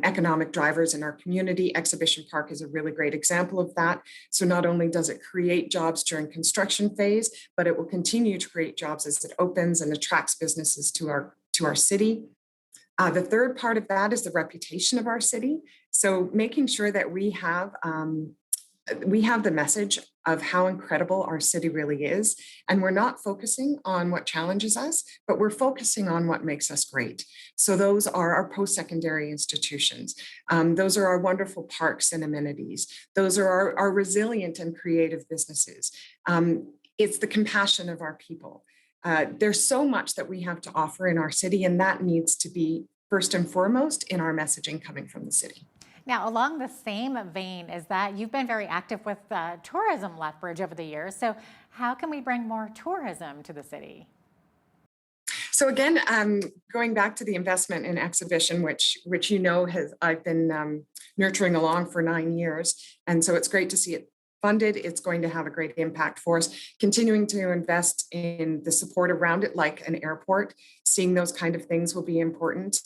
economic drivers in our community. Exhibition Park is a really great example of that. So not only does it create jobs during construction phase, but it will continue to create jobs as it opens and attracts businesses to our city. The third part of that is the reputation of our city. So making sure that we have the message of how incredible our city really is. And we're not focusing on what challenges us, but we're focusing on what makes us great. So those are our post-secondary institutions. Those are our wonderful parks and amenities. Those are our resilient and creative businesses. It's the compassion of our people. There's so much that we have to offer in our city, and that needs to be first and foremost in our messaging coming from the city. Now, along the same vein is that you've been very active with tourism, Lethbridge, over the years. So how can we bring more tourism to the city? So again, going back to the investment in exhibition, which I've been nurturing along for 9 years. And so it's great to see it funded. It's going to have a great impact for us. Continuing to invest in the support around it, like an airport, seeing those kind of things will be important.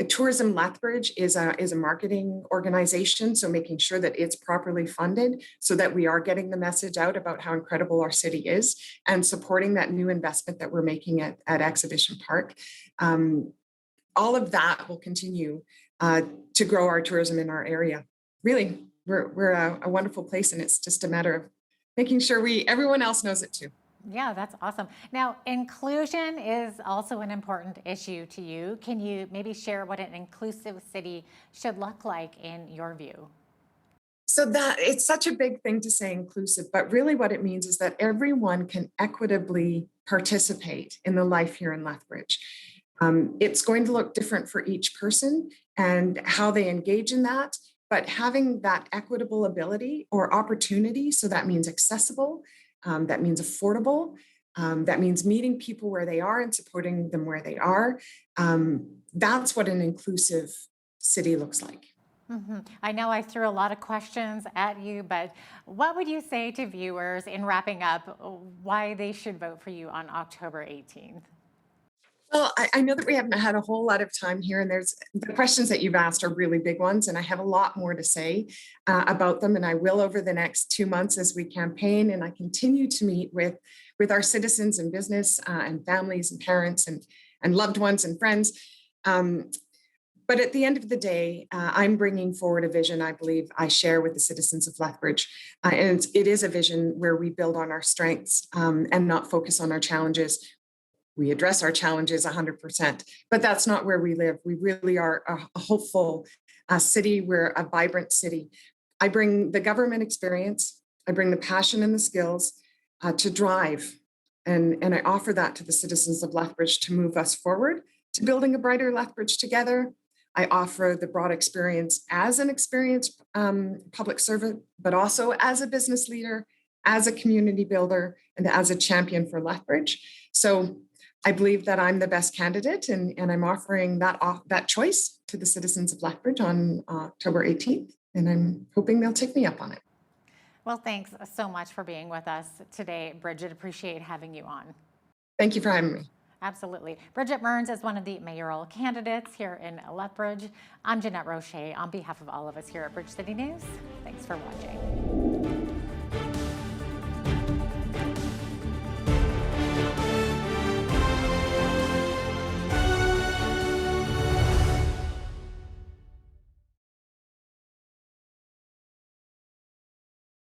Tourism Lethbridge is a marketing organization, so making sure that it's properly funded so that we are getting the message out about how incredible our city is and supporting that new investment that we're making at Exhibition Park. All of that will continue to grow our tourism in our area. Really, we're a wonderful place, and it's just a matter of making sure everyone else knows it too. Yeah, that's awesome. Now, inclusion is also an important issue to you. Can you maybe share what an inclusive city should look like in your view? So that it's such a big thing to say inclusive, but really what it means is that everyone can equitably participate in the life here in Lethbridge. It's going to look different for each person and how they engage in that, but having that equitable ability or opportunity, so that means accessible, that means affordable, that means meeting people where they are and supporting them where they are. That's what an inclusive city looks like. Mm-hmm. I know I threw a lot of questions at you, but what would you say to viewers in wrapping up why they should vote for you on October 18th? Well, I know that we haven't had a whole lot of time here, and the questions that you've asked are really big ones, and I have a lot more to say about them, and I will over the next 2 months as we campaign, and I continue to meet with our citizens and business and families and parents and loved ones and friends. But at the end of the day, I'm bringing forward a vision I believe I share with the citizens of Lethbridge. And it is a vision where we build on our strengths and not focus on our challenges. We address our challenges 100%, but that's not where we live. We really are a hopeful city. We're a vibrant city. I bring the government experience. I bring the passion and the skills to drive. And I offer that to the citizens of Lethbridge to move us forward to building a brighter Lethbridge together. I offer the broad experience as an experienced public servant, but also as a business leader, as a community builder, and as a champion for Lethbridge. So I believe that I'm the best candidate, and I'm offering that choice to the citizens of Lethbridge on October 18th, and I'm hoping they'll take me up on it. Well, thanks so much for being with us today, Bridget. Appreciate having you on. Thank you for having me. Absolutely. Bridget Mearns is one of the mayoral candidates here in Lethbridge. I'm Jeanette Roche on behalf of all of us here at Bridge City News. Thanks for watching.